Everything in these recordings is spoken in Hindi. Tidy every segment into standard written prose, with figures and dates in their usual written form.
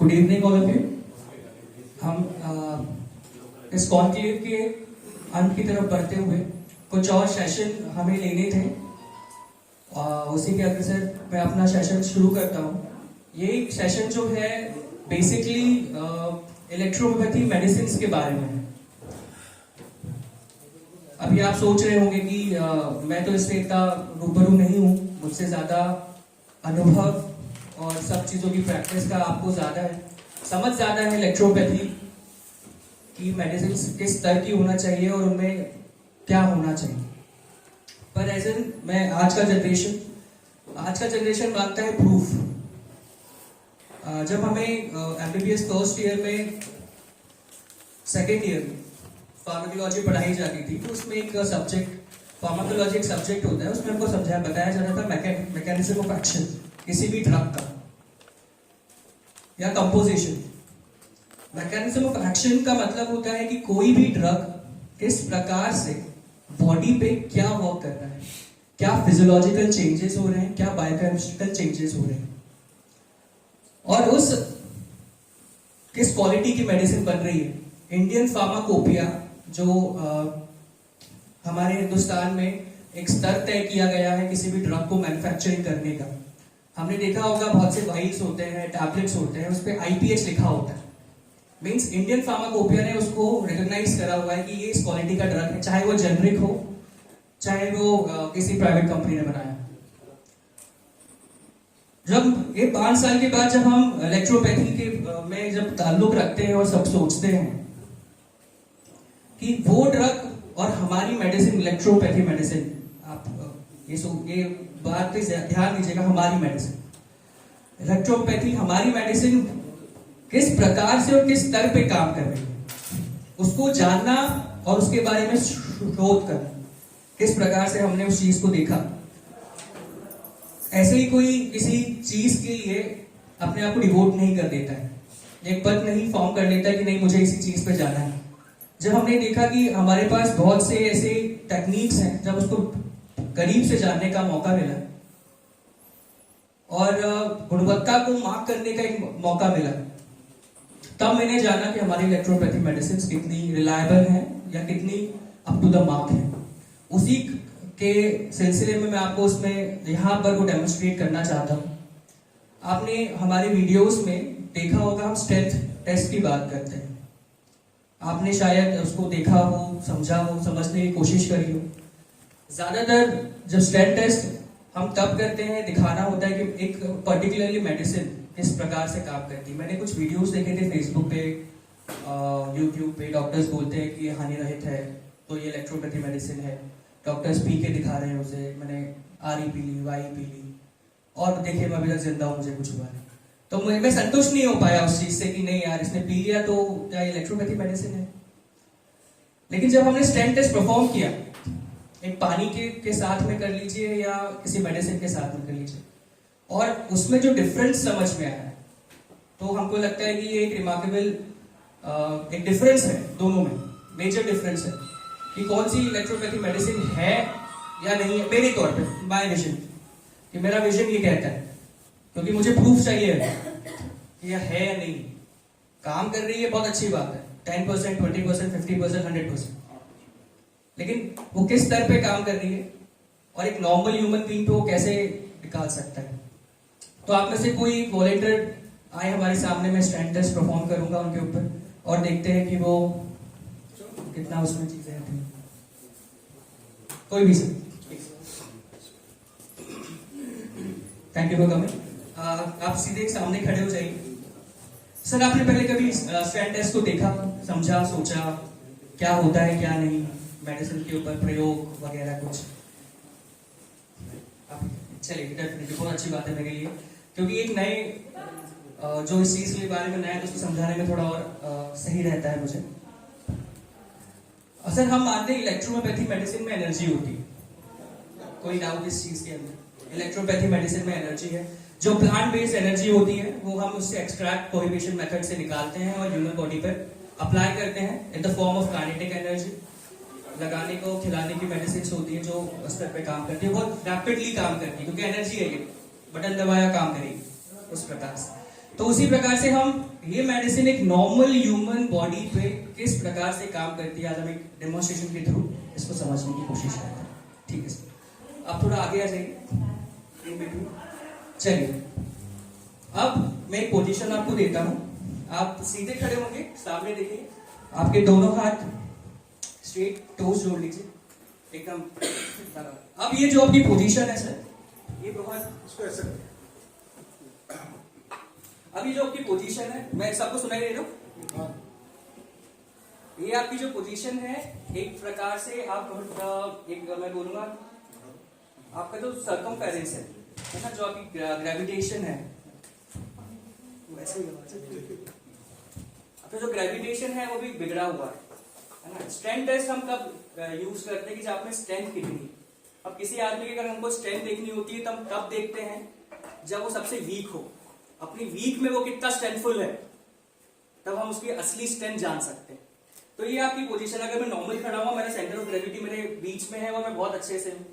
Good evening all of you. हम इस कॉन्क्लेव के अंत की तरफ बढ़ते हुए कुछ और सेशन हमें लेने थे। उसी के अग्रसर मैं अपना सेशन शुरू करता हूँ। ये एक सेशन जो है बेसिकली इलेक्ट्रोपैथी मेडिसिन के बारे में है। अभी आप सोच रहे होंगे कि मैं तो इससे इतना रूबरू नहीं हूँ, मुझसे ज़्यादा अनुभव और सब चीज़ों की प्रैक्टिस का आपको ज़्यादा है, समझ ज़्यादा है इलेक्ट्रोपैथी की मेडिसिन किस स्तर की होना चाहिए और उनमें क्या होना चाहिए। पर एज एन मैं आज का जनरेशन मांगता है प्रूफ। जब हमें एमबीबीएस फर्स्ट ईयर में सेकेंड ईयर में फार्माकोलॉजी पढ़ाई जाती थी तो उसमें एक सब्जेक्ट फार्माकोलॉजी एक सब्जेक्ट होता है, उसमें हमको बताया जाता था मैकेनिज्म ऑफ एक्शन किसी भी ड्रग का या कंपोजिशन। मैकेनिज्म ऑफ एक्शन का मतलब होता है कि कोई भी ड्रग किस प्रकार से बॉडी पे क्या वर्क कर रहा है, क्या फिजियोलॉजिकल चेंजेस हो रहे हैं, क्या बायोकेमिस्ट्रिकल चेंजेस हो रहे हैं, और उस किस क्वालिटी की मेडिसिन बन रही है। इंडियन फार्माकोपिया जो हमारे हिंदुस्तान में एक स्तर तय किया गया है किसी भी ड्रग को मैन्युफैक्चरिंग करने का। हमने देखा होगा बहुत से वाइल्स होते हैं, टैबलेट्स होते हैं, उस पर IPH लिखा होता है। मींस इंडियन फार्माकोपिया ने उसको रिकॉग्नाइज करा हुआ है कि ये इस क्वालिटी का ड्रग है, चाहे वो जेनरिक हो चाहे वो किसी प्राइवेट कंपनी ने बनाया। जब ये 5 साल के बाद जब हम इलेक्ट्रोपैथी के में जब ताल्लुक रखते हैं और सब सोचते हैं कि वो ड्रग और हमारी मेडिसिन इलेक्ट्रोपैथी मेडिसिन, आप ये बात पे ध्यान दीजिएगा, हमारी मेडिसिन इलेक्ट्रोपैथी हमारी मेडिसिन किस प्रकार से और किस स्तर पे काम कर रही है उसको जानना और उसके बारे में शोध करना, किस प्रकार से हमने उस चीज को देखा। ऐसे ही कोई किसी चीज के लिए अपने आप को डिवोट नहीं कर देता है, एक पद नहीं फॉर्म कर लेता है कि नहीं मुझे इसी चीज पे जाना है। जब हमने देखा कि हमारे पास बहुत से ऐसे टेक्निक्स हैं, जब उसको करीब से जानने का मौका मिला और गुणवत्ता को मार्क करने का एक मौका मिला, तब मैंने जाना कि हमारी इलेक्ट्रोपैथी मेडिसिन कितनी रिलायबल है या कितनी अप टू द मार्क है। उसी के सिलसिले में मैं आपको उसमें यहाँ पर वो डेमोन्स्ट्रेट करना चाहता हूँ। आपने हमारे वीडियोस में देखा होगा हम स्ट्रेंथ टेस्ट की बात करते हैं, आपने शायद उसको देखा हो, समझा हो, समझने की कोशिश करी हो। ज्यादातर जब स्ट्रेंथ टेस्ट हम तब करते हैं, दिखाना होता है कि एक पर्टिकुलरली मेडिसिन किस प्रकार से काम करती है। मैंने कुछ वीडियोस देखे थे फेसबुक पे, यूट्यूब पे, डॉक्टर्स बोलते हैं कि ये हानि रहित है तो ये इलेक्ट्रोपैथी मेडिसिन है, डॉक्टर्स पी के दिखा रहे हैं उसे, मैंने RE पी ली, YE पी ली और देखिए मैं अभी तक जिंदा हूँ, मुझे कुछ हुआ नहीं। तो मैं संतुष्ट नहीं हो पाया उस चीज से कि नहीं यार इसने पी लिया तो क्या इलेक्ट्रोपैथी मेडिसिन है। लेकिन जब हमने स्टेंट टेस्ट परफॉर्म किया, एक पानी के साथ में कर लीजिए या किसी मेडिसिन के साथ में कर लीजिए, और उसमें जो डिफरेंस समझ में आया तो हमको लगता है कि ये एक रिमार्केबल एक डिफरेंस है दोनों में, मेजर डिफरेंस है कि कौन सी इलेक्ट्रोपैथी मेडिसिन है या नहीं है। मेरे तौर पे माय विजन, कि मेरा विजन ये कहता है, क्योंकि मुझे प्रूफ चाहिए कि यह है या नहीं। काम कर रही है बहुत अच्छी बात है, 10%, 20%, 50%, 100%, लेकिन वो किस स्तर पे काम कर रही है और एक नॉर्मल ह्यूमन बीइंग पे वो कैसे निकाल सकता है। तो आप में से कोई वॉलेंटियर आए हमारे सामने, मैं स्ट्रेंथ टेस्ट परफॉर्म करूंगा उनके ऊपर और देखते हैं कि वो कितना उसमें चीजें आती हैं। कोई भी sir, thank you for coming. आप सीधे सामने खड़े हो जाइए। सर आपने पहले कभी स्ट्रेंथ टेस्ट को देखा, समझा, सोचा क्या होता है क्या नहीं, मेडिसिन के ऊपर प्रयोग वगैरह कुछ? चलिए डेफिनेटली बहुत अच्छी बात है मेरे लिए, क्योंकि एक नए जो इस चीज के बारे में नया है तो उसको समझाने में थोड़ा और सही रहता है मुझे। सर हम मानते हैं इलेक्ट्रोपैथी मेडिसिन में एनर्जी होती है, कोई डाउट इस चीज के अंदर? इलेक्ट्रोपैथी मेडिसिन में एनर्जी है, जो प्लांट बेस्ड एनर्जी होती है वो हम उससे एक्सट्रैक्ट कोहिबिशन मेथड से निकालते हैं और ह्यूमन बॉडी पर अप्लाई करते हैं in the form of kinetic energy. लगाने को, खिलाने की मेडिसिन होती है जो स्तर पे काम करती है, बहुत रैपिडली काम करती है क्योंकि एनर्जी है, ये बटन दबाया काम करेगी उस प्रकार से। तो उसी प्रकार से हम ये मेडिसिन एक नॉर्मल ह्यूमन बॉडी पे किस प्रकार से काम करती है, आज हम एक डेमोन्स्ट्रेशन के थ्रू इसको समझने की कोशिश करते हैं। ठीक है सर, आप थोड़ा आगे आ जाइए। चलिए, अब मैं एक पोजीशन आपको देता हूं, आप सीधे खड़े होंगे, सामने देखिए, आपके दोनों हाथ स्ट्रेट, टोस जोड़ लीजिए एकदम। अब ये जो आपकी पोजीशन है सर, ये बहुत इसको ऐसे, अभी जो आपकी पोजीशन है, मैं सबको सुनाई दे रहा हूं, ये आपकी जो पोजीशन है एक प्रकार से आप एक मैं बोलूंगा आपका जो सर्कमफेरेंस है ना, जो आपकी ग्रेविटेशन है, वैसे ही आपका जो ग्रेविटेशन है वो भी बिगड़ा हुआ है ना। स्ट्रेंथ टेस्ट हम कब यूज करते हैं कि जब आपने स्ट्रेंथ कितनी, अब किसी आदमी की अगर हमको स्ट्रेंथ देखनी होती है तब कब देखते हैं, जब वो सबसे वीक हो, अपनी वीक में वो कितना स्ट्रेंथफुल है, तब हम उसकी असली स्ट्रेंथ जान सकते हैं। तो ये आपकी पोजीशन, अगर मैं नॉर्मल खड़ा हुआ, मेरा सेंटर ऑफ ग्रेविटी मेरे बीच में है और मैं बहुत अच्छे से हूँ,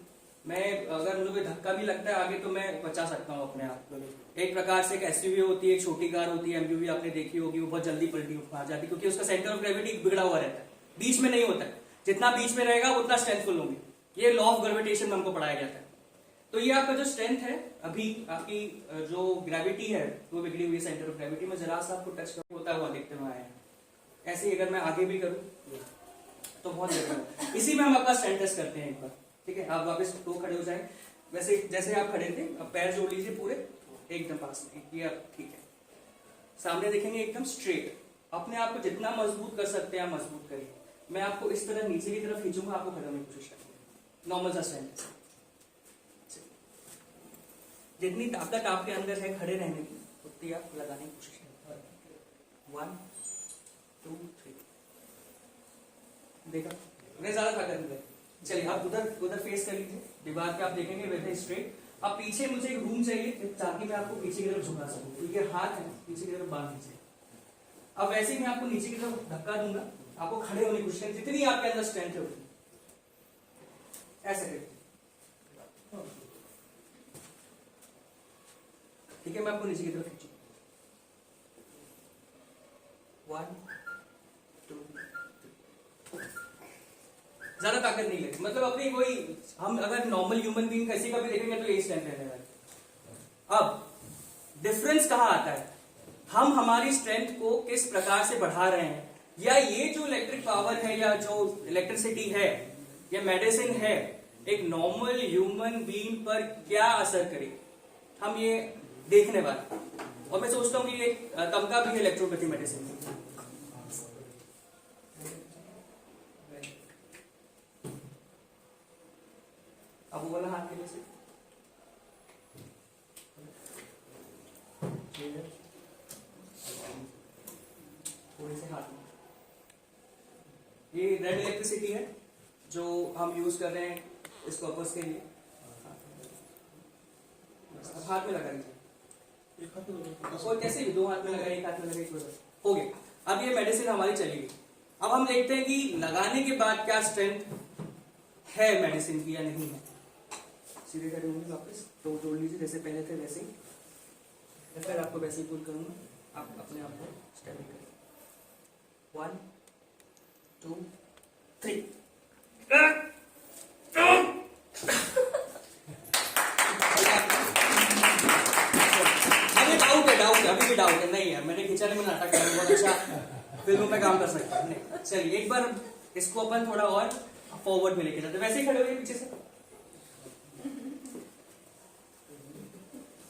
मैं अगर मुझे धक्का भी लगता है आगे तो मैं बचा सकता हूँ अपने आप को। एक प्रकार से एक एसयूवी होती है, एक छोटी कार होती है, एमयूवी आपने देखी होगी, वो बहुत जल्दी पलटी आ जाती है क्योंकि उसका सेंटर ऑफ ग्रेविटी बिगड़ा हुआ रहता है, बीच में नहीं होता है। जितना बीच में रहेगा उतना स्ट्रेंथफुल होंगे, ये लॉ ऑफ ग्रेविटेशन में हमको पढ़ाया जाता है। तो ये आपका जो स्ट्रेंथ है, अभी आपकी जो ग्रेविटी है वो बिगड़ी हुई है सेंटर ऑफ ग्रेविटी में, जरा सा आपको टच होता हुआ देखते हुए आए हैं। ऐसे ही अगर मैं आगे भी करूं तो बहुत बेहतर, इसी में हम आपका स्ट्रेंथ टेस्ट करते हैं एक बार। ठीक है, आप वापस तो खड़े हो जाए, वैसे जैसे आप खड़े थे, अब पैर जोड़ लीजिए पूरे एकदम पास में, ये आप ठीक है, सामने देखेंगे एकदम स्ट्रेट, अपने आप को जितना मजबूत कर सकते हैं आप मजबूत करिए। मैं आपको इस तरह नीचे की तरफ खींचूंगा, आपको खड़े होने की कोशिश करिए, नॉर्मल सा स्ट्रेंथ। जितनी ताकत आपके अंदर है खड़े रहने की, उतनी आप लगाने की कोशिश करें। 1 2 3, देखा, मैं ज्यादा ताकत नहीं है। चलिए, आप उधर फेस कर लीजिए, दीवार पे आप देखेंगे वैसे स्ट्रेट। अब पीछे मुझे एक रूम चाहिए ताकि मैं आपको पीछे की तरफ झुका सकूं, क्योंकि हाथ है पीछे की तरफ बांध दीजिए। अब वैसे ही मैं आपको नीचे की तरफ धक्का दूंगा, आपको खड़े होने की कोशिश करें, जितनी आपके अंदर स्ट्रेंथ है उतनी, ऐसे करिए। ठीक है, मैं आपको नीचे की तरफ खींचूंगा। 1 2 3, ज्यादा ताकत नहीं लगी, मतलब अपनी कोई, हम अगर नॉर्मल ह्यूमन बीइंग किसी का भी देखेंगे तो यही स्ट्रेंथ रहने वाली। अब डिफरेंस कहां आता है, हम हमारी स्ट्रेंथ को किस प्रकार से बढ़ा रहे हैं, या ये जो इलेक्ट्रिक पावर है या जो इलेक्ट्रिसिटी है या मेडिसिन है, एक नॉर्मल ह्यूमन बीइंग पर क्या असर करे, हम ये देखने वाले। और मैं सोचता हूं कि ये तमका भी है इलेक्ट्रोपैथी मेडिसिन। अब वो वाला हाथ के लिए से थोड़े से हाथ में, ये रेड इलेक्ट्रिसिटी है जो हम यूज कर रहे हैं इस पर्पस के लिए। हाथ में लगा लीजिए, और कैसे भी 2 हाथ में लगाए, 1 हाथ में लगाए, हो गया। अब ये मेडिसिन हमारी चलेगी। अब हम देखते हैं कि लगाने के बाद क्या स्ट्रेंथ है मेडिसिन की या नहीं है। सीधे खड़े होंगे, वापस तो जोड़ लीजिए, जैसे पहले थे वैसे ही, फिर आपको वैसे ही पुल करूंगा, आप अपने आप को स्टेबल करें। 1 2 3, अभी भी डाउट है, नहीं है, मैंने खिंचाने में नाटक किया, बहुत अच्छा फिल्मों में काम कर सकता है। नहीं, चलिए एक बार इसको अपन थोड़ा और फॉरवर्ड में लेके जाते, वैसे ही खड़े हुए पीछे से।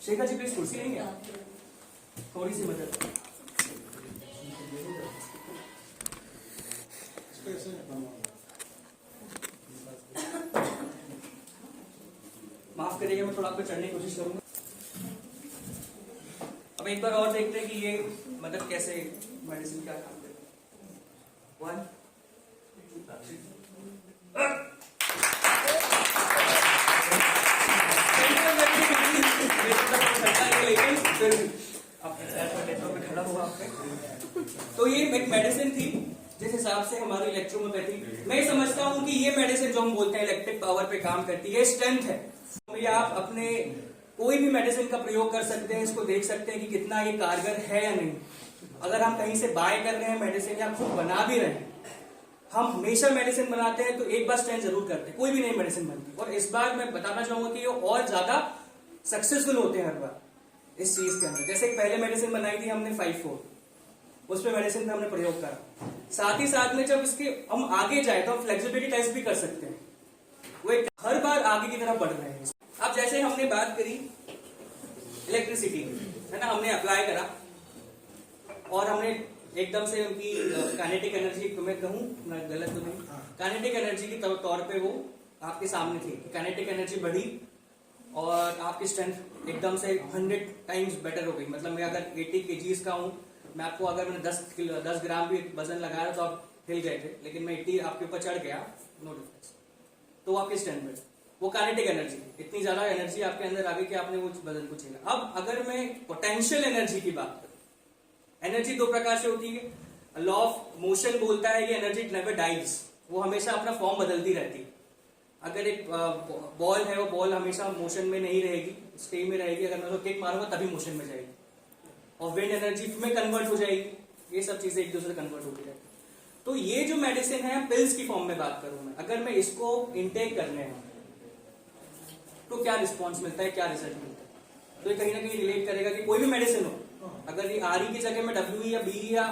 शेखा जी प्लीज कुर्सी लेंगे, थोड़ी सी मदद। माफ करिएगा, मैं थोड़ा आपको चढ़ने की कोशिश करूंगा। अब एक बार और देखते हैं कि ये मतलब कैसे मेडिसिन क्या काम करती है। 1 2 3, खड़ा हुआ आपने। तो ये एक मेडिसिन थी जिस हिसाब से हमारी इलेक्ट्रोपैथी, मैं समझता हूं कि ये मेडिसिन जो हम बोलते हैं इलेक्ट्रिक पावर पे काम करती है, स्ट्रेंथ है। तो ये आप अपने कोई भी मेडिसिन का प्रयोग कर सकते हैं, इसको देख सकते हैं कि कितना ये कारगर है या नहीं। अगर हम कहीं से बाय कर रहे हैं मेडिसिन या खुद बना भी रहे हैं, हम हमेशा मेडिसिन बनाते हैं तो एक बार स्टैंड जरूर करते हैं, कोई भी नई मेडिसिन बनती। और इस बार मैं बताना चाहूंगा कि ये और ज्यादा सक्सेसफुल होते हैं हर बार इस चीज के अंदर। जैसे पहले मेडिसिन बनाई थी हमने 5-4, उस पर मेडिसिन में हमने प्रयोग करा। साथ ही साथ में जब इसके हम आगे जाए तो हम फ्लेक्सिबिलिटी टेस्ट भी कर सकते हैं। वो एक हर बार आगे की तरफ बढ़ रहे हैं। अब जैसे हमने बात करी इलेक्ट्रिसिटी, है ना, हमने अप्लाई करा और हमने एकदम से उनकी काइनेटिक एनर्जी, मैं कहूँ मैं गलत तो नहीं, काइनेटिक एनर्जी के तौर पे वो आपके सामने थी। काइनेटिक एनर्जी बढ़ी और आपकी स्ट्रेंथ एकदम से 100 टाइम्स बेटर हो गई। मतलब मैं अगर 80 kgs का हूँ, मैं आपको अगर मैंने 10 ग्राम भी वजन लगाया तो आप हिल गए थे, लेकिन मैं 80 आपके ऊपर चढ़ गया, नो डिफरेंस। तो आपकी स्ट्रेंथ बढ़ी, वो काइनेटिक एनर्जी, इतनी ज्यादा एनर्जी आपके अंदर आ गई कि आपने वो वजन को छीना। अब अगर मैं पोटेंशियल एनर्जी की बात करूं, एनर्जी दो प्रकार से होती है। लॉ ऑफ मोशन बोलता है कि एनर्जी नेवर डाइज, वो हमेशा अपना फॉर्म बदलती रहती है। अगर एक बॉल है, वो बॉल हमेशा मोशन में नहीं रहेगी, स्टे में रहेगी। अगर मैं उसको किक मारूंगा तभी मोशन में जाएगी और विंड एनर्जी में कन्वर्ट हो जाएगी। ये सब चीजें एक दूसरे से कन्वर्ट होती रहती है। तो ये जो मेडिसिन है, पिल्स की फॉर्म में बात करूं मैं, अगर मैं इसको इनटेक करने हैं तो क्या रिस्पॉन्स मिलता है, क्या रिजल्ट मिलता है। तो ये कहीं ना कहीं रिलेट करेगा कि कोई भी मेडिसिन हो, अगर ये आर की जगह में डब्ल्यू या बी या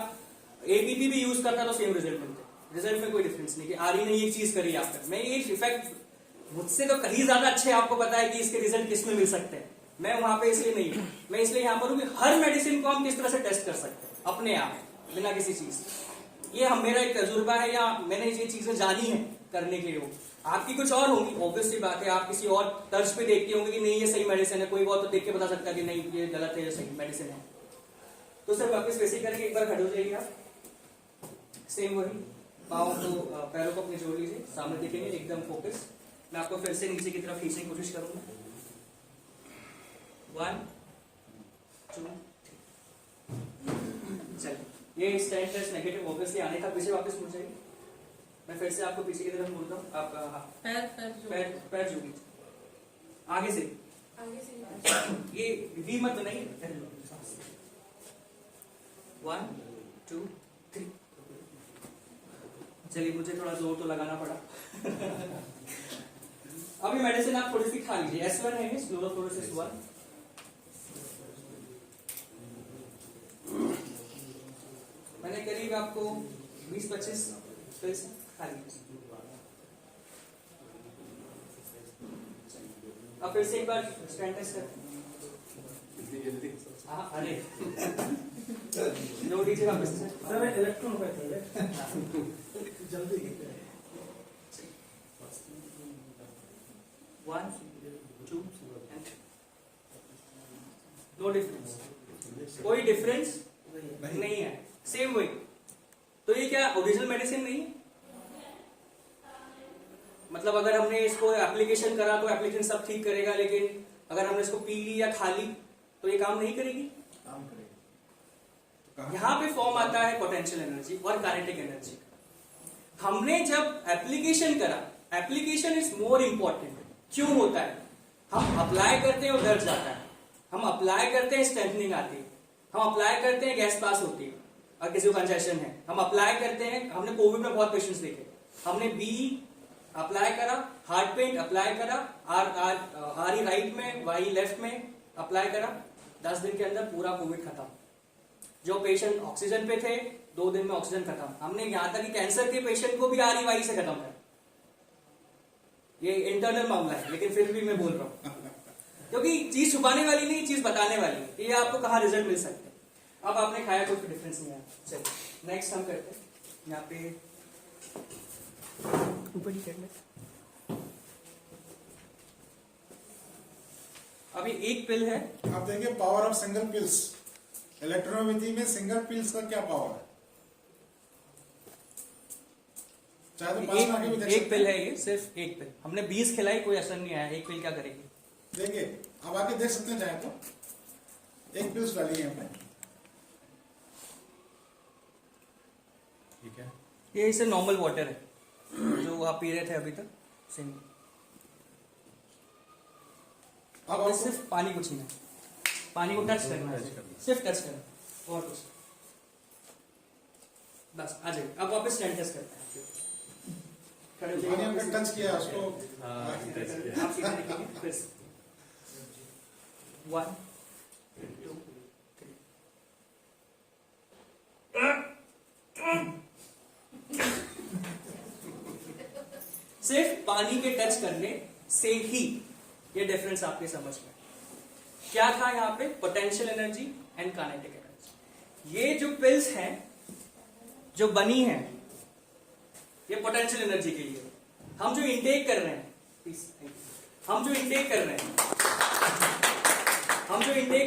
एबीपी भी यूज करता तो सेम रिजल्ट मिलता है। रिजल्ट में कोई डिफरेंस नहीं कि आर ने ये चीज करी आप पर। मैं ये इफेक्ट मुझसे तो कहीं ज्यादा अच्छे आपको पता है कि इसके रिजल्ट किस में मिल सकते हैं। मैं वहां पे इसलिए नहीं हूं, मैं इसलिए यहां पर हूं कि हर मेडिसिन को हम किस तरह से टेस्ट कर सकते हैं अपने आप, बिना किसी चीज। ये हम मेरा एक तजुर्बा है या मैंने ये चीजें जानी है करने के लिए। आपकी कुछ और होंगी, ऑब्वियस सी बात है, आप किसी और तर्ज पे देखते होंगे कि नहीं ये सही मेडिसिन है, कोई और तो देख के बता सकता है कि नहीं ये गलत है, ये सही मेडिसिन है। तो सर वापस वैसे करके एक बार खड़े हो जाइए आप, सेम वही, पाँव को पैरों को अपने जोड़ लीजिए, सामने देखेंगे एकदम फोकस। मैं आपको फिर से नीचे की तरफ खींचने की कोशिश करूंगा। 1 2 चलिए, ये स्टैंड टेस्ट नेगेटिव ऑब्वियसली आने का, पीछे वापस मुड़ जाइए। मैं फिर से आपको पीछे की तरफ मुड़ता हूँ। आप पैर जोड़िए आगे से ये वी मत नहीं। 1 2 3 चलिए, मुझे थोड़ा जोर तो लगाना पड़ा। अभी मेडिसिन आप थोड़ी सी खा लीजिए। S1 है ये स्क्लेरोसिस 1। मैंने करीब आपको 20-25 पिल्स खा लीजिए। अब फिर से एक बार स्टैंड टेस्ट करते हैं। हाँ, अरे जोड़ लीजिए वापस से। इलेक्ट्रॉन जल्दी 1 2 नो डिफरेंस, कोई डिफरेंस नहीं है, सेम वही। तो ये क्या ओरिजिनल मेडिसिन नहीं है? मतलब अगर हमने इसको एप्लीकेशन करा तो एप्लीकेशन सब ठीक करेगा, लेकिन अगर हमने इसको पी ली या खा ली तो ये काम नहीं करेगी। काम करेगा। यहां पे फॉर्म आता है पोटेंशियल एनर्जी और काइनेटिक एनर्जी। हमने जब एप्लीकेशन करा, एप्लीकेशन इज मोर इंपॉर्टेंट। क्यों होता है? हम अप्लाई करते हैं और दर्द जाता है, हम अप्लाई करते हैं स्ट्रेंथनिंग आती है, हम अप्लाई करते हैं गैस पास होती है और किसी को कंजेशन है, हम अप्लाई करते हैं। हमने कोविड में बहुत पेशेंट्स देखे, हमने बी अप्लाई करा, हार्ट पेन अप्लाई करा, आर राइट में, वाई लेफ्ट में अप्लाई करा, 10 दिन के अंदर पूरा कोविड खत्म। जो पेशेंट ऑक्सीजन पे थे 2 दिन में ऑक्सीजन खत्म। हमने यहां तक कि कैंसर के पेशेंट को भी आर वाई से खत्म कर। ये इंटरनल मामला है, लेकिन फिर भी मैं बोल रहा हूं क्योंकि चीज छुपाने वाली नहीं, चीज बताने वाली है। ये आपको कहां रिजल्ट मिल सकते हैं। अब आपने खाया, कोई डिफरेंस नहीं आया। चलिए नेक्स्ट हम करते हैं। यहाँ पे ऊपर ही कर ले। अभी एक पिल है। आप देखिए power of single pills, electropathy में सिंगल पिल्स का क्या पावर है। चाहे तो पास में आके भी देख एक सकते पिल हैं। है, ये सिर्फ एक पिल। हमने 20 खिलाई, कोई असर नहीं आया। एक पिल क्या करेगी? देखिए अब आके देख सकते हैं, चाहे तो एक पिल्स डाली है हमने। ठीक है, ये इसे नॉर्मल वाटर है जो आप पी रहे थे अभी तक, सेम। अब बस आपको सिर्फ पानी को छीना, पानी को टच करना है, सिर्फ टच करना और कुछ, बस आ जाइए। अब वापस स्टैंड टेस्ट करते हैं। खड़े हो जाइए, पानी हमने वापस टच किया उसको। आप सीधे देखेंगे फिर से। 1 2 सिर्फ पानी के टच करने से ही ये डिफरेंस आपके समझ में क्या था। यहां पे potential energy and kinetic energy. ये जो पिल्स हैं जो बनी है ये पोटेंशियल एनर्जी के लिए। हम जो इंटेक कर रहे हैं, हम जो इंटेक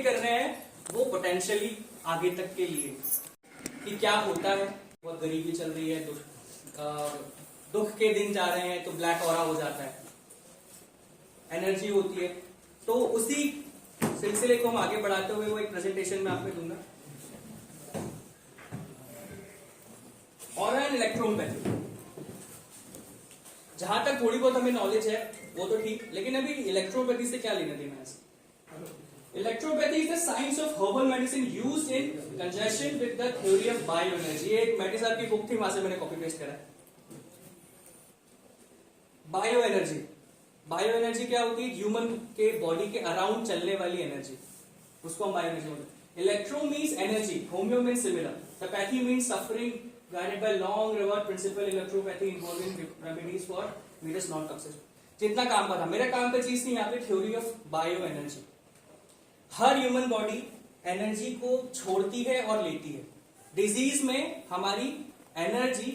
कर रहे हैं वो पोटेंशियली आगे तक के लिए। कि क्या होता है, बहुत गरीबी चल रही है, दुख के दिन जा रहे हैं तो ब्लैक ऑरा हो जाता है, एनर्जी होती है। तो उसी सिलसिले को हम आगे बढ़ाते हुए वो एक प्रेजेंटेशन में आपको दूंगा। ऑरा एंड इलेक्ट्रोपैथी, जहां तक थोड़ी बहुत हमें नॉलेज है वो तो ठीक, लेकिन अभी इलेक्ट्रोपैथी से क्या लेना देना है। Electropathy is the science of herbal medicine used in conjunction with the theory of bio energy. एक मेडी साहब की बुक थी, वहां से मैंने कॉपी पेस्ट करा है। बायो एनर्जी, बायो एनर्जी क्या होती है? ह्यूमन के बॉडी के अराउंड चलने वाली एनर्जी, उसको हम बायो एनर्जी बोलते हैं। Electro means energy, homeo means similar, the pathy means suffering guided by long reward principle electropathy involving remedies for various non-toxic। जितना काम का था, मेरा काम का चीज थी यहाँ पे theory of bio energy. Her human body energy को छोड़ती है और लेती है। डिजीज में हमारी एनर्जी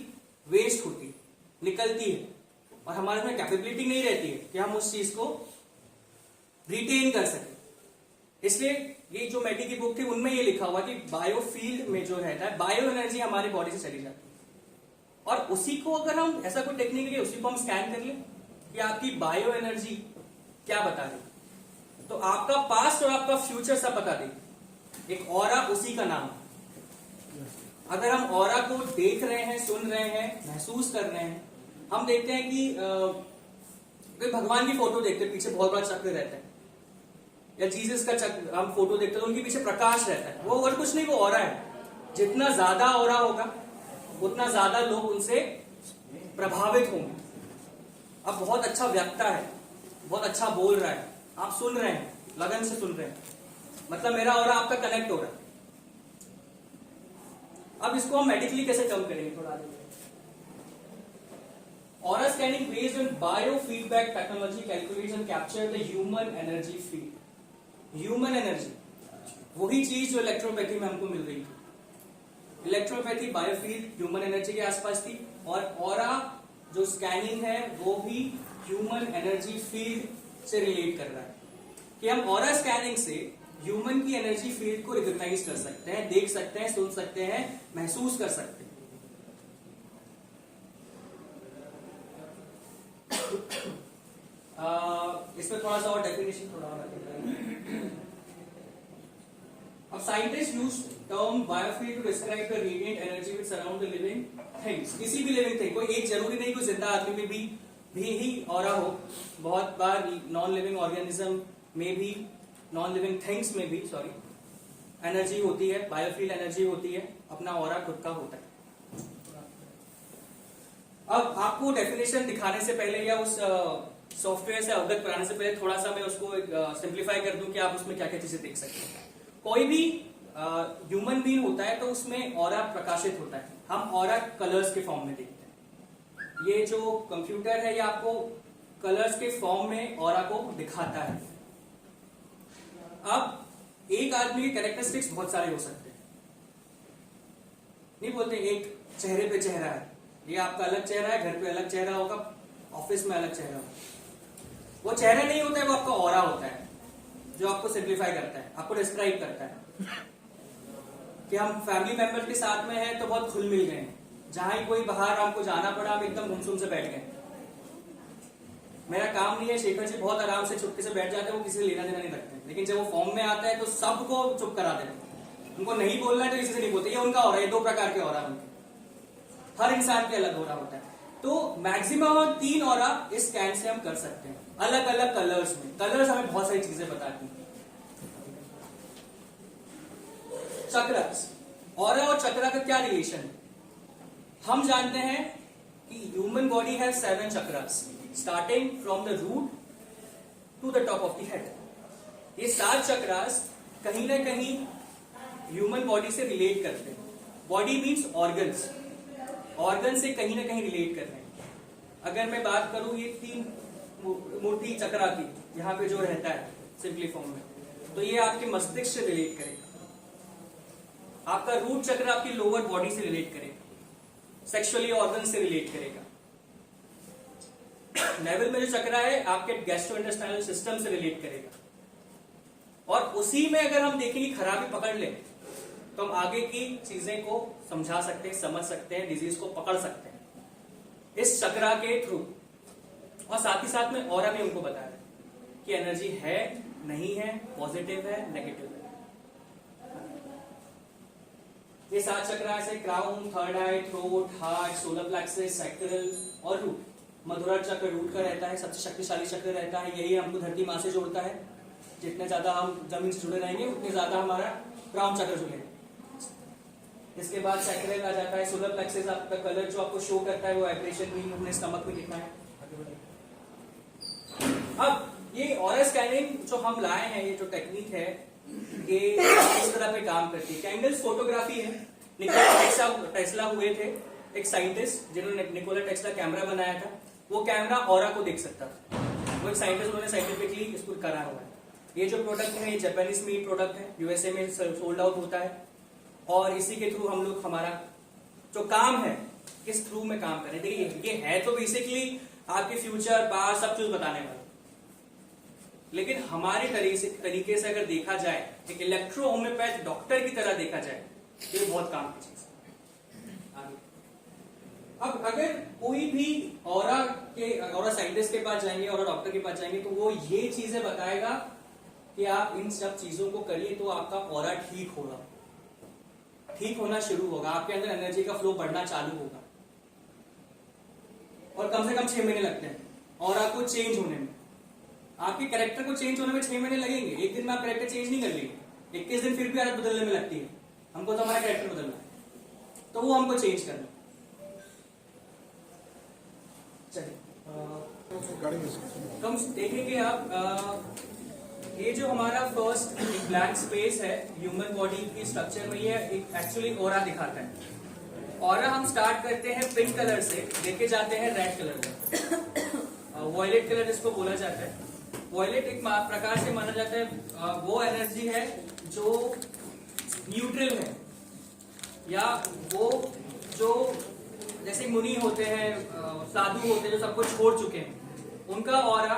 वेस्ट होती है, निकलती है, और हमारे में कैपेबिलिटी नहीं रहती है कि हम उस चीज को रिटेन कर सके। इसलिए ये जो मेडी की बुक थी उनमें ये लिखा हुआ कि बायोफील्ड में जो रहता है बायो एनर्जी हमारी बॉडी से चली जाती है, और उसी को अगर हम ऐसा कोई टेक्निक है उसी को हम स्कैन कर लें कि आपकी बायो एनर्जी क्या बता रही, तो आपका पास्ट और आपका फ्यूचर सब बता देगी। एक ऑरा उसी का नाम है। अगर हम ऑरा को देख रहे हैं, सुन रहे हैं, महसूस कर रहे हैं, हम देखते हैं कि कोई भगवान की फोटो देखते हैं, पीछे बहुत बड़ा चक्र रहता है, या जीसस का चक्र हम फोटो देखते हैं तो उनके पीछे प्रकाश रहता है, वो और कुछ नहीं, वो ऑरा है। जितना ज्यादा ऑरा होगा उतना ज्यादा लोग उनसे प्रभावित होंगे। अब बहुत अच्छा वक्ता है, बहुत अच्छा बोल रहा है, आप सुन रहे हैं, लगन से सुन रहे हैं, मतलब मेरा ऑरा आपका कनेक्ट हो रहा है। अब इसको हम मेडिकली कैसे कम करेंगे, थोड़ा आगे। Aura scanning based on biofeedback technology calculates and capture the human energy field. Human energy वही चीज जो इलेक्ट्रोपैथी में हमको मिल रही थी। इलेक्ट्रोपैथी बायोफील्ड ह्यूमन एनर्जी के आसपास थी, और ऑरा जो स्कैनिंग है वो भी ह्यूमन एनर्जी फील्ड से रिलेट कर रहा है कि हम ऑरा स्कैनिंग से ह्यूमन की एनर्जी फील्ड को रिकॉग्नाइज कर सकते हैं, देख सकते हैं, सुन सकते हैं, महसूस कर सकते हैं। इसमें थोड़ा सा और डेफिनेशन थोड़ा और अब scientist use term biofield to describe the radiant energy which surround the living things. किसी भी लिविंग थिंग, कोई एक जरूरी नहीं कोई जिंदा आदमी में भी ही ऑरा हो, बहुत बार नॉन लिविंग ऑर्गेनिज्म में भी, नॉन लिविंग थिंग्स में भी एनर्जी होती है, बायोफील्ड एनर्जी होती है, अपना ऑरा खुद का होता है। अब आपको डेफिनेशन दिखाने से पहले या उस सॉफ्टवेयर से अवगत कराने से पहले थोड़ा सा मैं उसको सिंप्लीफाई कर दूं कि आप उसमें क्या क्या चीजें देख सकते हैं। कोई भी ह्यूमन बीइंग होता है तो उसमें ऑरा प्रकाशित होता है, हम ऑरा कलर्स के फॉर्म में देखते हैं। ये जो कंप्यूटर है ये आपको कलर्स के फॉर्म में ऑरा को दिखाता है। अब एक आदमी के कैरेक्टरिस्टिक्स बहुत सारे हो सकते हैं, नहीं बोलते एक चेहरे पे चेहरा है, ये आपका अलग चेहरा है, घर पे अलग चेहरा होगा, ऑफिस में अलग चेहरा होगा। वो चेहरा नहीं होता है, वो आपका ऑरा होता है जो आपको सिंप्लीफाई करता है, आपको डिस्क्राइब करता है कि हम फैमिली मेंबर के साथ में हैं तो बहुत खुल मिल गए, जहां ही कोई बाहर हमको जाना पड़ा हम एकदम गुमसुम से बैठ गए। मेरा काम नहीं है, शेखर जी बहुत आराम से चुपके से बैठ जाते हैं, वो किसी से लेना देना नहीं रखते, लेकिन जब वो फॉर्म में आता है तो सबको चुप करा देते हैं। उनको नहीं बोलना है तो किसी से नहीं बोलते, ये उनका हो रहा है। 2 प्रकार के हो रहा है उनके, हर इंसान के अलग हो रहा होता है। तो मैक्सिमम हम 3 ऑरा इस स्कैन से हम कर सकते हैं, अलग अलग कलर्स में। कलर्स हमें बहुत सारी चीजें बताती हैं। चक्रस, ऑरा और चक्रा का क्या रिलेशन है? हम जानते हैं कि human body has 7 chakras starting from the root to the top of the head. ये 7 चक्रास कहीं ना कहीं ह्यूमन बॉडी से रिलेट करते हैं। बॉडी मीन्स ऑर्गन्स, ऑर्गन से कहीं ना कहीं रिलेट कर रहे हैं। अगर मैं बात करूं ये 3 मूर्ति चक्रा की, यहाँ पे जो रहता है सिंपली फॉर्म में, तो ये आपके मस्तिष्क से रिलेट करेगा। आपका रूट चक्र आपकी लोअर बॉडी से रिलेट करेगा, सेक्सुअली ऑर्गन से रिलेट करेगा। नेवल में जो चक्र है आपके गैस्ट्रोइंटेस्टाइनल सिस्टम से रिलेट करेगा। और उसी में अगर हम देखें कि खराबी पकड़ लें तो हम आगे की चीजें को समझा सकते हैं, समझ सकते हैं, डिजीज को पकड़ सकते हैं इस चक्रा के थ्रू। और साथ ही साथ में ऑरा भी हमको बताया कि एनर्जी है, नहीं है, पॉजिटिव है, नेगेटिव है। ये 7 चक्रा ऐसे crown, third eye, throat, heart, solar plexus, sacral और रूट। मधुरा चक्र रूट का रहता है, सबसे शक्तिशाली चक्र रहता है। यही हमको धरती मां से जोड़ता है। जितने ज्यादा हम जमीन से जुड़े रहेंगे उतने ज्यादा हमारा क्राउन चक्र जुड़ेगा। इसके बाद सैक्रल आ जाता है। सोलर प्लेक्सस आपका कलर जो आपको शो करता है वो वाइब्रेशन भी अपने स्टमक में दिखना है। अब ये ऑरा स्कैनिंग जो हम लाए हैं, ये जो टेक्निक है, ये इस तरह पे काम करती है। कैंडल्स फोटोग्राफी है। निकोला टेस्ला हुए थे एक साइंटिस्ट जिन्होंने निकोला टेस्ला कैमरा बनाया था। वो कैमरा ऑरा को देख सकता था। वो एक साइंटिस्ट, उन्होंने साइंटिफिकली इसको करा हुआ है। ये जो प्रोडक्ट है ये जापानीज मेड प्रोडक्ट है, यूएसए में सोल्ड आउट होता है। और इसी के थ्रू हम लोग हमारा जो काम है किस थ्रू में काम करें। देखिए ये है तो बेसिकली आपके फ्यूचर पास्ट सब कुछ बताने वाला, लेकिन हमारे तरीके से अगर देखा जाए, एक इलेक्ट्रो होम्योपैथ डॉक्टर की तरह देखा जाए, ये बहुत काम की चीज है। अब अगर कोई भी ऑरा साइंटिस्ट के पास जाएंगे, ऑरा डॉक्टर के पास जाएंगे, तो वो ये चीजें बताएगा कि आप इन सब चीजों को करिए तो आपका ऑरा ठीक होगा, ठीक होना शुरू होगा, आपके अंदर एनर्जी का फ्लो बढ़ना चालू होगा। और कम से कम 6 महीने लगते हैं ऑरा को चेंज होने में। आपके कैरेक्टर को चेंज होने में 6 महीने लगेंगे। एक दिन में आप कैरेक्टर चेंज नहीं कर लेंगे। 21 दिन फिर भी आदत बदलने में लगती है। हमको तो हमारा कैरेक्टर बदलना है, तो वो हमको चेंज करना। चलिए कम देखेंगे आप ये जो हमारा फर्स्ट ब्लैंक स्पेस है ह्यूमन बॉडी की स्ट्रक्चर में, ये एक एक्चुअली ऑरा दिखाता है। ऑरा हम स्टार्ट करते हैं पिंक कलर से, लेके जाते हैं रेड कलर में। वॉयलेट कलर इसको बोला जाता है। वॉयलेट एक प्रकार से माना जाता है वो एनर्जी है जो न्यूट्रल है, या वो जो जैसे मुनि होते हैं, साधु होते हैं जो सब कुछ छोड़ चुके हैं, उनका ऑरा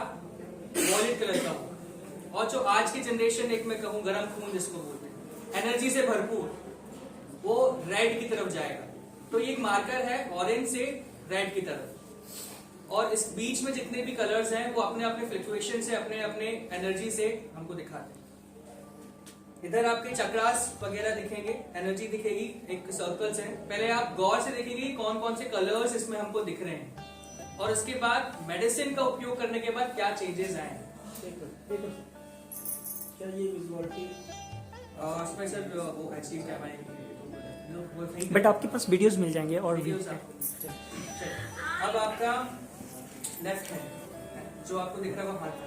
वॉयलेट कलर का हो। और जो आज की जनरेशन, एक मैं कहूं गर्म खून जिसको बोलते हैं, एनर्जी से भरपूर, वो रेड की तरफ जाएगा। तो ये एक मार्कर है ऑरेंज से रेड की तरफ। और इस बीच में जितने भी कलर्स हैं वो अपने अपने फ्लक्चुएशन से, अपने अपने एनर्जी से हमको दिखाते हैं। इधर आपके चक्रास वगैरह दिखेंगे, एनर्जी दिखेगी, एक सर्कल्स हैं। पहले आप गौर से देखेंगे कौन कौन से कलर्स इसमें हमको दिख रहे हैं, और उसके बाद मेडिसिन का उपयोग करने के बाद क्या चेंजेस आए। क्या ये विजुअलिटी इसमें सर वो एचडी कैमरा है, बट आपके पास वीडियोस मिल जाएंगे और वीडियोस अब आपका लेफ्ट है जो आपको दिख रहा है वो हाथ का,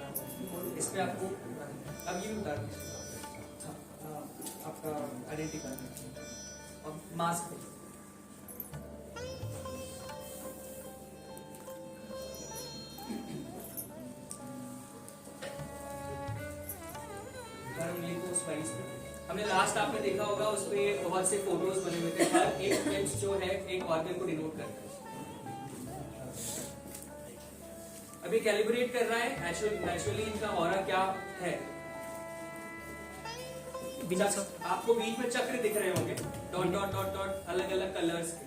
इस पे आपको अब ये उतार दीजिए आपका आइडेंटिटी कार्ड और मास्क। हमने लास्ट आपने देखा होगा उस पे बहुत से फोटोज बने हुए थे। हर एक पेज जो है एक ऑर्गन को डिनोट करता है। अभी कैलिब्रेट कर रहा है नेचुरली इनका ऑरा क्या है। आपको बीच में चक्र दिख रहे होंगे, डॉट डॉट डॉट डॉट, अलग अलग कलर्स के।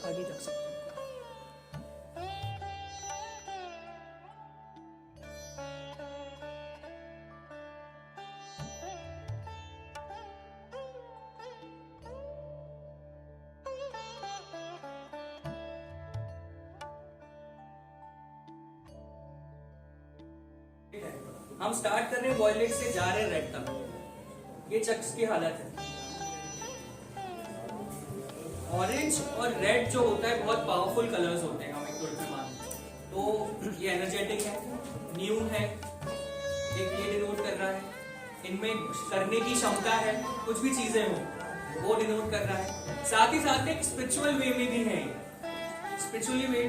आगे रख सकते हम स्टार्ट कर रहे हैं वॉयलेट से, जा रहे हैं रेड तक। ये चक्र की हालत है। ऑरेंज और रेड जो होता है बहुत पावरफुल कलर्स होते हैं, हम एक तौर पे मानते हैं। तो ये एनर्जेटिक है, न्यू है, एक ये डिनोट कर रहा है, इनमें करने की क्षमता है, कुछ भी चीजें हो वो डिनोट कर रहा है। साथ ही साथ एक स्पिरिचुअल वे में भी है, स्पिरिचुअली वे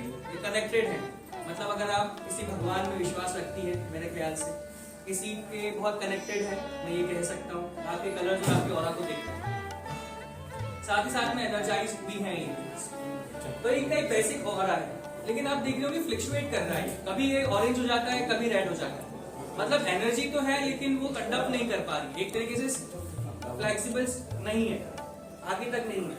कनेक्टेड है। मतलब अगर आप किसी भगवान में विश्वास रखती है, मेरे ख्याल से किसी के बहुत कनेक्टेड है, मैं ये कह सकता हूँ। आपके कलर जो आपके ऑरा को देखते हैं, साथ ही साथ में एनर्जाइज भी है ये। तो इनका एक बेसिक ऑरा है, लेकिन आप देख रहे हो कि फ्लक्चुएट कर रहा है, कभी ये ऑरेंज हो जाता है, कभी रेड हो जाता है। मतलब एनर्जी तो है लेकिन वो कंडक्ट नहीं कर पा रही, एक तरीके से फ्लेक्सिबल नहीं है, आगे तक नहीं है।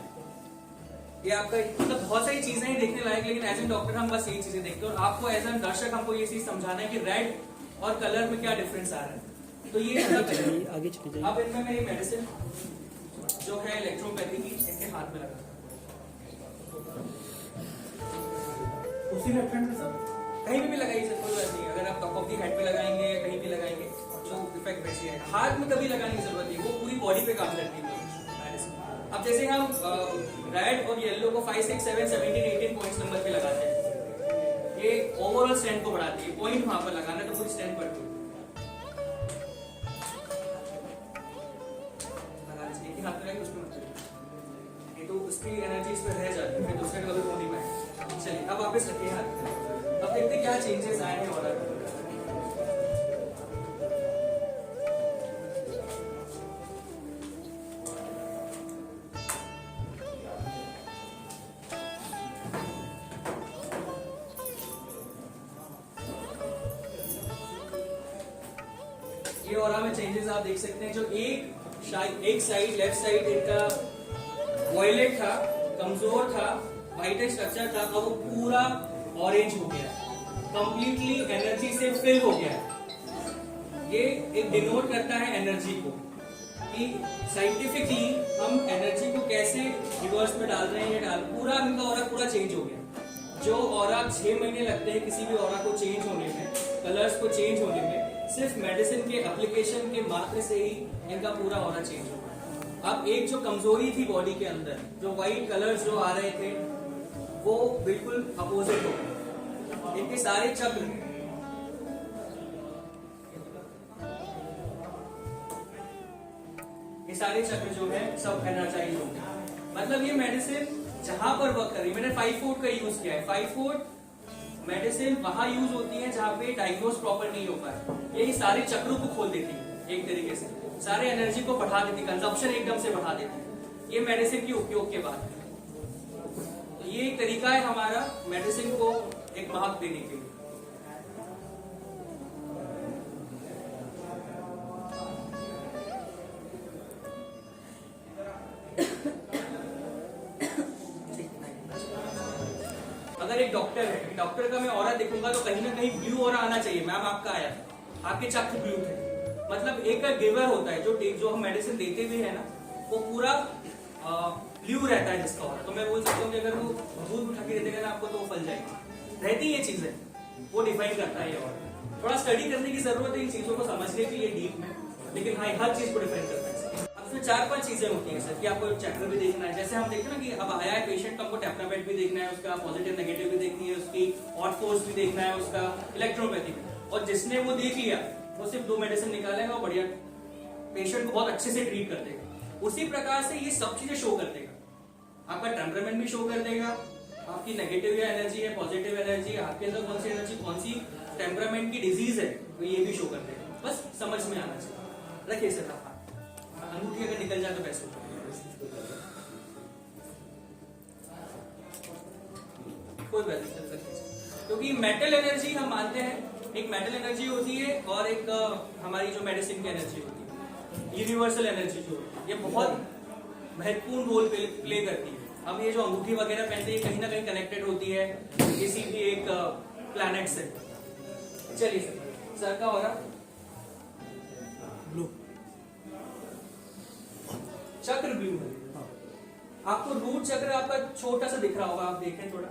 ये आपका मतलब बहुत सारी चीजें हैं देखने लायक, लेकिन एज ए डॉक्टर हम बस यही चीजें देखते हैं। और आपको एज ए दर्शक हमको ये चीज समझाना है कि रेड और कलर में क्या डिफरेंस आ रहा है। तो ये आगे चले जाइए। अब इनमें मेरी मेडिसिन जो है इलेक्ट्रोपैथी की, इनके हाथ में लगा उसी लेफ्ट हैंड में सर कहीं भी लगाइए सर, कोई बात नहीं। अगर आप टॉप ऑफ दी हेड पे लगाएंगे, कहीं भी लगाएंगे, जो इफेक्ट वैसे है। हाथ में कभी लगाने की जरूरत नहीं, वो पूरी बॉडी पे काम करती है। अब जैसे हम रेड और येलो को 5, 6, 7, 17, 18 पॉइंट्स नंबर पे लगाते हैं, ये ओवरऑल स्ट्रेंथ को बढ़ाती है। पॉइंट वहां पर लगाना है तो पूरी स्ट्रेंथ बढ़ती है। हाथ में उसमें मत करिए, ये तो उसकी एनर्जी इस पर रह जाती है, फिर दूसरे कभी हो नहीं पाए। चलिए अब वापस रखिए हाथ। अब देखते क्या चेंजेस आए हैं ऑरा में। ये ऑरा में चेंजेस आप देख सकते हैं। जो एक साइड लेफ्ट साइड इनका वॉयलेट था, कमजोर था, वाइट स्ट्रक्चर था, अब वो पूरा ऑरेंज हो गया, कंप्लीटली एनर्जी से फिल हो गया। ये एक डिनोट करता है एनर्जी को, कि साइंटिफिकली हम एनर्जी को कैसे रिवर्स में डाल रहे हैं, ये पूरा इनका ऑरा पूरा चेंज हो गया। जो ऑरा 6 महीने लगते हैं किसी भी ऑरा को चेंज होने में, कलर्स को चेंज होने में, सिर्फ मेडिसिन के एप्लीकेशन के मात्र से ही इनका पूरा ऑरा चेंज होगा। अब एक जो कमजोरी थी बॉडी के अंदर, जो व्हाइट कलर्स जो आ रहे थे, वो बिल्कुल अपोजिट हो गए। इनके सारे चक्र, ये सारे चक्र जो है सब एनर्जाइज हो गए। मतलब ये मेडिसिन जहां पर वर्क कर रही है, मैंने 5 फूट का यूज किया है। 5 फूट मेडिसिन वहां यूज होती है जहां पे डायग्नोज प्रॉपर नहीं हो पाए। ये सारे चक्रों को खोल देती है एक तरीके से, सारे एनर्जी को बढ़ा देती है, कंजप्शन एकदम से बढ़ा देती है। ये मेडिसिन के उपयोग के बाद है। तो ये एक तरीका है हमारा मेडिसिन को एक महक देने के लिए। अगर एक डॉक्टर है, डॉक्टर का मैं ऑरा देखूंगा तो कहीं ना कहीं ब्लू ऑरा आना चाहिए। मैम आपका आया, आपके चक्र ब्लू थे, मतलब एक का गिवर होता है, जो हम मेडिसिन देते भी है ना, वो पूरा ब्लू रहता है जिसका ऑरा। तो मैं बोल सकता हूँ कि अगर वो दूध उठा के दे देगा ना आपको तो वो फल जाएगी। रहती ये चीजें, वो डिफाइन करता है ये ऑरा। थोड़ा स्टडी करने की जरूरत है इन चीजों को समझने के लिए डीप में, लेकिन हाँ हर चीज को डिफाइन करता है। इसमें 4-5 चीजें होती है सर, कि आपको चक्र भी देखना है। जैसे हम देखते हैं ना कि अब आया है पेशेंट, तो हमको टेम्परामेंट भी देखना है, उसका पॉजिटिव नेगेटिव भी देखनी है, उसकी ऑड फोर्स भी देखना है, उसका इलेक्ट्रोपैथी भी। और जिसने वो देख लिया वो सिर्फ 2 मेडिसिन निकालेगा और बढ़िया पेशेंट को बहुत अच्छे से ट्रीट कर देगा। उसी प्रकार से ये सब चीजें शो कर देगा। आपका टेम्परामेंट भी शो कर देगा, आपकी नेगेटिव एनर्जी है, पॉजिटिव एनर्जी, आपके अंदर कौन सी एनर्जी, कौन सी टेम्परामेंट की डिजीज है, तो ये भी शो कर देगा। बस समझ में आना चाहिए। रखिए सर आप, अंगूठी अगर निकल जाए तो कैसे होगा, कोई बात नहीं, क्योंकि मेटल एनर्जी हम मानते हैं, एक मेटल एनर्जी होती है और एक हमारी जो मेडिसिन की एनर्जी होती है, यूनिवर्सल एनर्जी जो होती है, ये बहुत महत्वपूर्ण रोल प्ले करती है। अब ये जो अंगूठी वगैरह पहनते हैं कहीं ना कहीं कनेक्टेड होती है किसी भी एक प्लैनेट से। चलिए सर का हो रहा ब्लू, चक्र ब्लू है। आपको रूट चक्र आपका छोटा सा दिख रहा होगा, आप देखें थोड़ा,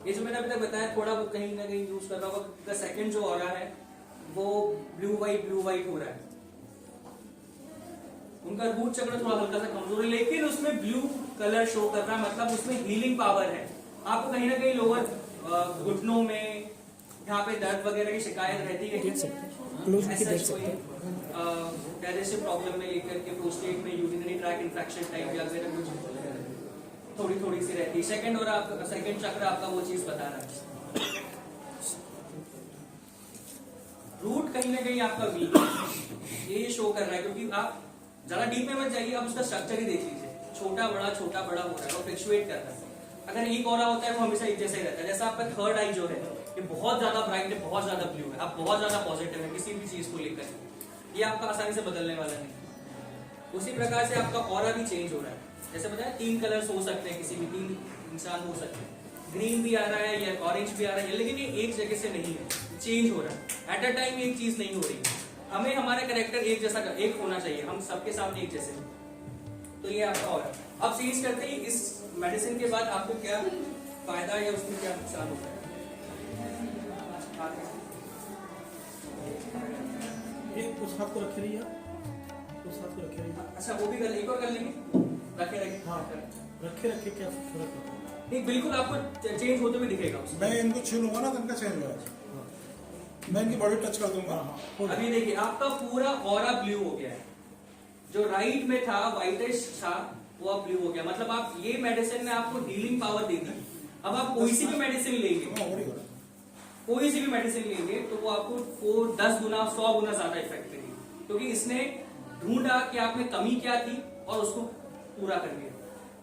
ये जो मैंने अभी तक बताया थोड़ा वो कहीं ना कहीं यूज कर रहा होगा। द सेकंड जो ऑरा है वो ब्लू वाइट हो रहा है। उनका रूट चक्र थोड़ा हल्का सा कमजोर है, लेकिन उसमें ब्लू कलर शो कर रहा है, मतलब उसमें हीलिंग पावर है। आपको कहीं ना कहीं लोअर घुटनों में यहाँ पे दर्द वगैरह की शिकायत रहती है, देख सकते हैं, क्लोज करके देख सकते हैं। डाइजेस्टिव प्रॉब्लम में लेकर के प्रोस्टेट में यूरिनरी ट्रैक इन्फेक्शन टाइप या फिर कुछ थोड़ी सी रहती है। सेकंड और आपका सेकंड चक्र आपका वो चीज बता रहा है। रूट कहीं ना कहीं आपका वीक है, ये शो कर रहा है, क्योंकि आप ज्यादा डीप में मत जाइए, आप उसका स्ट्रक्चर ही देख लीजिए, छोटा बड़ा हो रहा है और फ्लक्चुएट कर रहा है। अगर एक ऑरा होता है वो हमेशा एक जैसा ही रहता है। जैसा आपका थर्ड आई जो है ये बहुत ज्यादा ब्राइट है, बहुत ज्यादा ब्लू है, आप बहुत ज्यादा पॉजिटिव है किसी भी चीज को लेकर, ये आपका आसानी से बदलने वाला नहीं। उसी प्रकार से आपका ऑरा भी चेंज हो रहा है। जैसे बताया 3 कलर्स हो सकते हैं, किसी भी 3 इंसान हो सकते हैं। ग्रीन भी आ रहा है या ऑरेंज भी आ रहा है, लेकिन ये एक जगह से नहीं है, चेंज हो रहा है। एट अ टाइम एक चीज नहीं हो रही है। हमें हमारा कैरेक्टर एक जैसा एक होना चाहिए, हम सबके सामने एक जैसे। तो ये आपका ऑरा। अब चेंज करते ही इस मेडिसिन के बाद आपको क्या फायदा या उसमें क्या नुकसान होता है। एक उस हाथ को रखे रहिए, उस हाथ को रखे रहिए। अच्छा वो भी एक और कर लेंगे, रखे हाँ रखे क्या फर्क होता है? नहीं, बिल्कुल आपको चेंज होते हुए दिखेगा उसमें। मैं इनको छू लूंगा ना तो इनका चेंज होगा। मैं इनकी बॉडी टच कर दूंगा। अभी देखिए आपका पूरा ऑरा ब्लू हो गया है। जो राइट में था व्हाइटिश था वो अब ब्लू हो गया, मतलब आप ये मेडिसिन ने आपको हीलिंग पावर दे दी। अब आप कोई सी भी मेडिसिन लेंगे, कोई सी भी मेडिसिन लेंगे तो वो आपको 10 गुना 100 गुना ज्यादा इफेक्ट करेगी, क्योंकि इसने ढूंढा कि आप में कमी क्या थी और उसको पूरा कर दिया।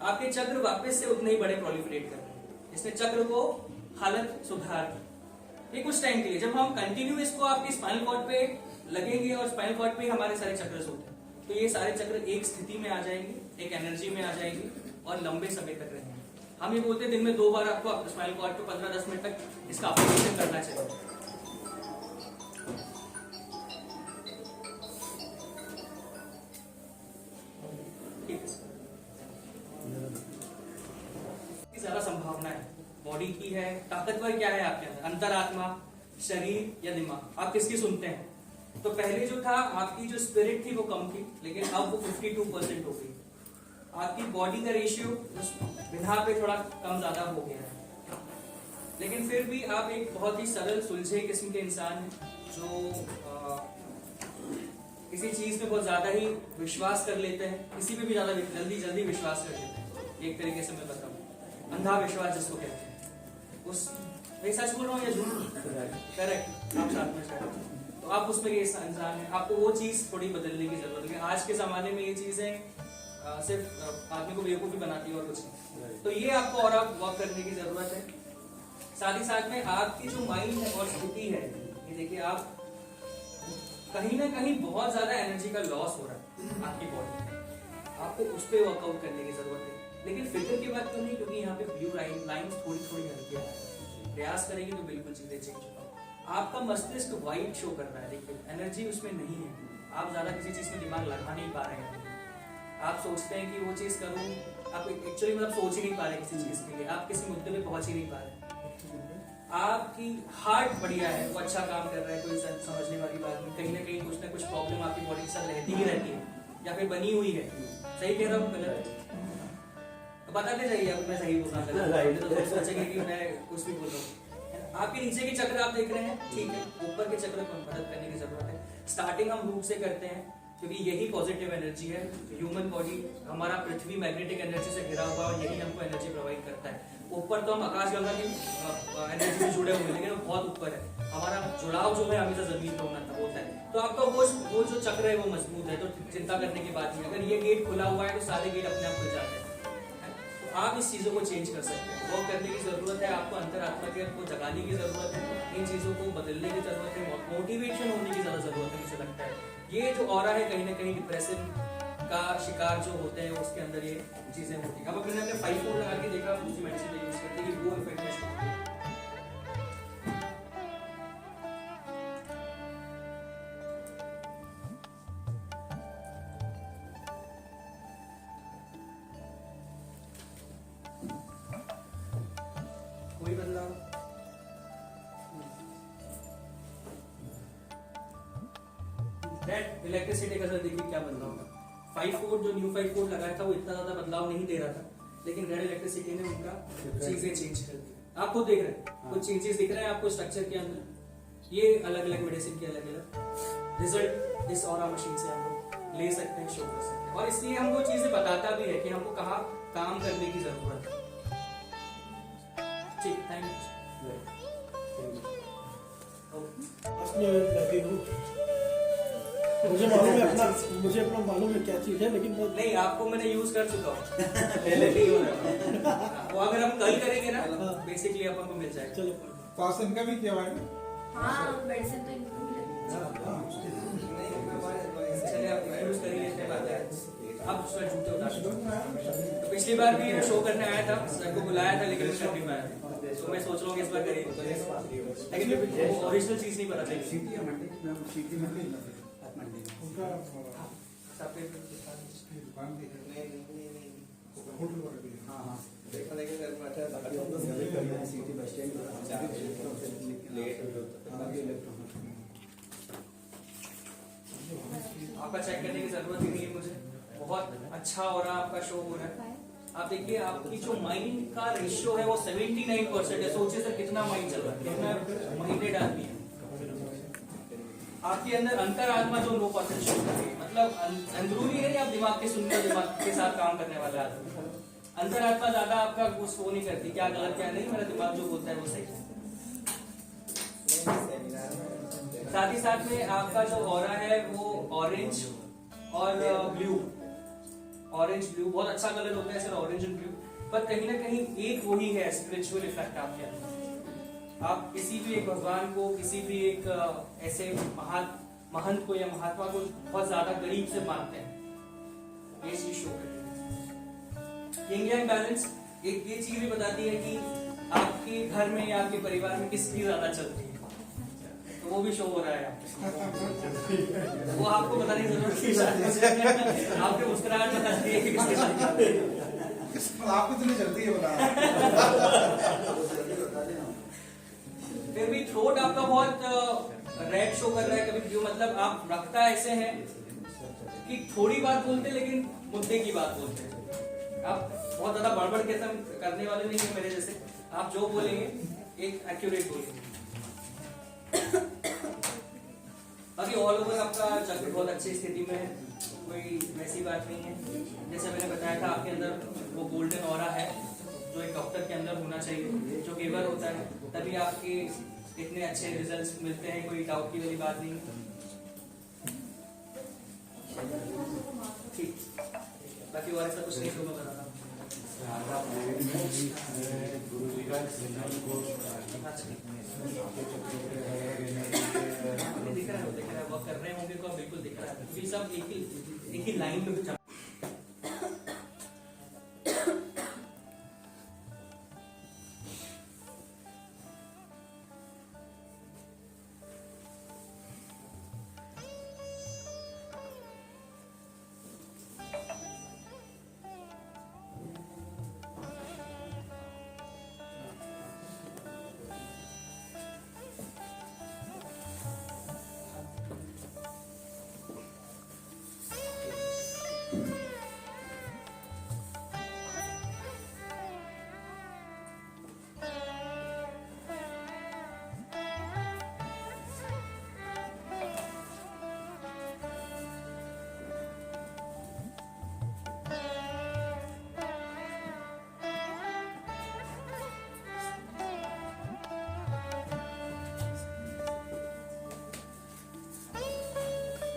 आपके चक्र वापस से उतने ही बड़े प्रोलिफरेट कर दिए, इसने चक्र को हालत सुधार दी। ये कुछ टाइम के लिए, जब हम कंटिन्यू इसको आपके स्पाइनल कॉर्ड पे लगेंगे और स्पाइनल कॉर्ड पे हमारे सारे चक्र होते हैं, तो ये सारे चक्र एक स्थिति में आ जाएंगे, एक एनर्जी में आ जाएंगे और लंबे समय तक रहेंगे। हम ये बोलते हैं दिन में 2 बार आपको स्पाइनल कॉर्ड पे 15-10 मिनट तक इसका एप्लीकेशन करना चाहिए। ठीक है, ज्यादा संभावना है बॉडी की है, ताकतवर क्या है आपके अंदर, अंतरात्मा, शरीर या दिमाग, आप किसकी सुनते हैं। तो पहले जो था आपकी जो स्पिरिट थी वो कम थी, लेकिन अब वो 52% हो गई। आपकी बॉडी का रेशियो विधा पे थोड़ा कम ज्यादा हो गया है, लेकिन फिर भी आप एक बहुत ही सरल सुलझे किस्म के इंसान हैं जो किसी चीज पे बहुत ज्यादा ही विश्वास कर लेते हैं, किसी पे भी ज्यादा जल्दी विश्वास कर लेते हैं। एक तरीके से मैं बताऊं, अंधा विश्वास जिसको कहते हैं, उस मैं सच बोल रहा हूँ या झूठ? करेक्ट, आप साथ में शायद तो आप उसमें ये इंसान है। आपको वो चीज थोड़ी बदलने की जरूरत है। आज के जमाने में ये चीजें सिर्फ आदमी को बेवकूफी बनाती है और कुछ नहीं। तो ये आपको और आप वर्क करने की जरूरत है। साथ ही साथ में आपकी जो माइंड है और स्थिति है, ये देखिए आप कहीं ना कहीं बहुत ज्यादा एनर्जी का लॉस हो रहा है आपकी बॉडी में, आपको उस पर वर्कआउट करने की जरूरत है। लेकिन फिक्र की बात तो नहीं, क्योंकि यहाँ पे ब्लू लाइंस थोड़ी हल्की है, प्रयास करेंगे तो बिल्कुल चीजें चेंज होगा। आपका मस्तिष्क व्हाइट शो कर रहा है, देखिए एनर्जी उसमें नहीं है, आप ज्यादा किसी चीज में दिमाग लगा नहीं पा रहे हैं। आप सोचते हैं कि वो चीज करूं, आप एक्चुअली मतलब सोच ही नहीं पा रहे किसी चीज के लिए, आप किसी मुद्दे पे पहुंच ही नहीं पा रहे। आपकी हार्ट बढ़िया है, वो अच्छा काम कर रहा है, कोई समझने वाली बात नहीं। कहीं ना कहीं कुछ ना कुछ प्रॉब्लम आपकी बॉडी के साथ रहती ही रहती है या फिर बनी हुई है। सही कह रहा हूँ गलत? तो बताते जाइए, अब मैं सही बोल रहा हूँ तो सोचेंगे कि मैं कुछ भी बोल रहा हूँ। आपके नीचे के चक्र आप देख रहे हैं, ठीक है, ऊपर के चक्र को मदद करने की जरूरत है। स्टार्टिंग हम रूट से करते हैं, क्योंकि यही पॉजिटिव एनर्जी है। ह्यूमन बॉडी हमारा पृथ्वी मैग्नेटिक एनर्जी से घिरा हुआ और यही हमको एनर्जी प्रोवाइड करता है। ऊपर तो हम आकाशगंगा की एनर्जी से जुड़े हुए हैं, लेकिन वो बहुत ऊपर है। हमारा जुड़ाव जो है हमेशा जमीन पे होता है। तो आपका वो जो चक्र है वो मजबूत है, तो चिंता करने की बात नहीं। अगर ये गेट खुला हुआ है तो सारे गेट अपने आप खुल जाते हैं। तो आप इस चीजों को चेंज कर सकते हैं, वर्क करने की जरूरत है आपको, अंतरात्मा को जगाने की जरूरत है, इन चीजों को बदलने की जरूरत है, मोटिवेशन होने की ज्यादा जरूरत है। मुझे लगता है ये जो ऑरा है कहीं ना कहीं डिप्रेशन का शिकार जो होते हैं उसके अंदर ये चीजें होती हैं। अब अगर मैंने 5-4 लगा के देखा, दूसरी मेडिसिन यूज करते हैं, वो इफेक्ट में कोई बदलाव दैट इलेक्ट्रिसिटी का सर देखिए क्या बदलाव होगा। 5 वोल्ट जो न्यू 5 वोल्ट लगाया था वो इतना ज्यादा बदलाव नहीं दे रहा था, लेकिन रेड इलेक्ट्रिसिटी ने उनका चीजें चेंज कर दी। आप खुद देख रहे हैं कुछ चेंजेस दिख रहे हैं आपको स्ट्रक्चर के अंदर। ये अलग अलग मेडिसिन के अलग अलग रिजल्ट इस ऑरा मशीन से हम लोग ले सकते हैं, शो कर सकते हैं, और इसलिए हमको चीजें बताता भी है कि हमको कहाँ काम करने की जरूरत है। ठीक, थैंक यू। उसमें लगे हूँ। मुझे अपना मालूम है क्या चीज है, लेकिन नहीं, आपको मैंने यूज कर चुका हूँ पहले नहीं हो रहा। वो अगर हम कल करेंगे ना बेसिकली अपन को मिल जाएगा। चलो तो आज इनका भी किया हुआ है। हाँ, मेडिसिन तो इनको चलिए आप यूज कर ही लेते हैं, बात है। अब सर जूते उतार दो। तो पिछली बार भी मैं शो करने आया था, सर को बुलाया था लेकिन कर नहीं पाया, तो मैं सोच रहा हूँ कि इस बार करिए, लेकिन ओरिजिनल चीज नहीं पता चली। उनका आपका चेक करने की जरूरत ही नहीं है मुझे, बहुत अच्छा हो रहा है, आपका शो हो रहा है। आप देखिए आपकी जो माइंड का रेशियो है वो 79% है। सोचिए सर कितना माइंड चल रहा है, कितना माइंडेड आदमी है। आपके अंदर अंतरात्मा जो 9% शो कर रही है, मतलब अंदरूनी नहीं, आप दिमाग के सुनने दिमाग के साथ काम करने वाला आदमी। अंतरात्मा ज्यादा आपका कुछ वो नहीं करती, क्या गलत क्या नहीं, मेरा दिमाग जो बोलता है वो सही है। साथ ही साथ में आपका जो ऑरा है वो ऑरेंज और ब्लू, ऑरेंज ब्लू बहुत अच्छा कलर होता है सर, ऑरेंज एंड ब्लू, पर कहीं ना कहीं एक वही है स्पिरिचुअल इफेक्ट आपके अंदर। आप किसी भी एक भगवान को, किसी भी एक ऐसे महंत को या महात्मा को बहुत ज्यादा करीब से मानते हैं, ये चीज शो करती है। यिंग यांग बैलेंस एक ये चीज भी बताती है कि आपके घर में या आपके परिवार में किसकी ज्यादा चलती है, तो वो भी शो हो रहा है। वो आपको बताने की जरूरत नहीं, आपके मुस्कुराहट बताती है कि किसकी चलती है। आपको तो नहीं चलती है बता। फिर भी थ्रोट आपका बहुत रेड शो कर रहा है, कभी ब्लू, मतलब आप रखता ऐसे हैं कि थोड़ी बात बोलते लेकिन मुद्दे की बात बोलते हैं। आप बहुत ज्यादा बड़बड़ किस्म करने वाले नहीं है मेरे जैसे, आप जो बोलेंगे एक एक्यूरेट बोलेंगे। बाकी ऑल ओवर आपका चक्र बहुत अच्छी स्थिति में है, कोई वैसी बात नहीं है। जैसे मैंने बताया था आपके अंदर वो गोल्डन ऑरा है जो एक डॉक्टर के अंदर होना चाहिए, जो गिवर होता है, तभी आपके इतने अच्छे रिजल्ट्स मिलते हैं, कोई डाउट की वाली बात नहीं है। ठीक, बाकी और ऐसा कुछ नहीं तो मैं बताता हूँ। दिख रहा है वर्क कर रहे होंगे तो बिल्कुल दिख रहा है, क्योंकि सब एक ही लाइन पे चल।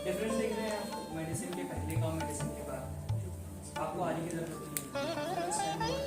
डिफरेंस देख रहे हैं आप मेडिसिन के पहले का और मेडिसिन के बाद, आपको आने की जरूरत नहीं है।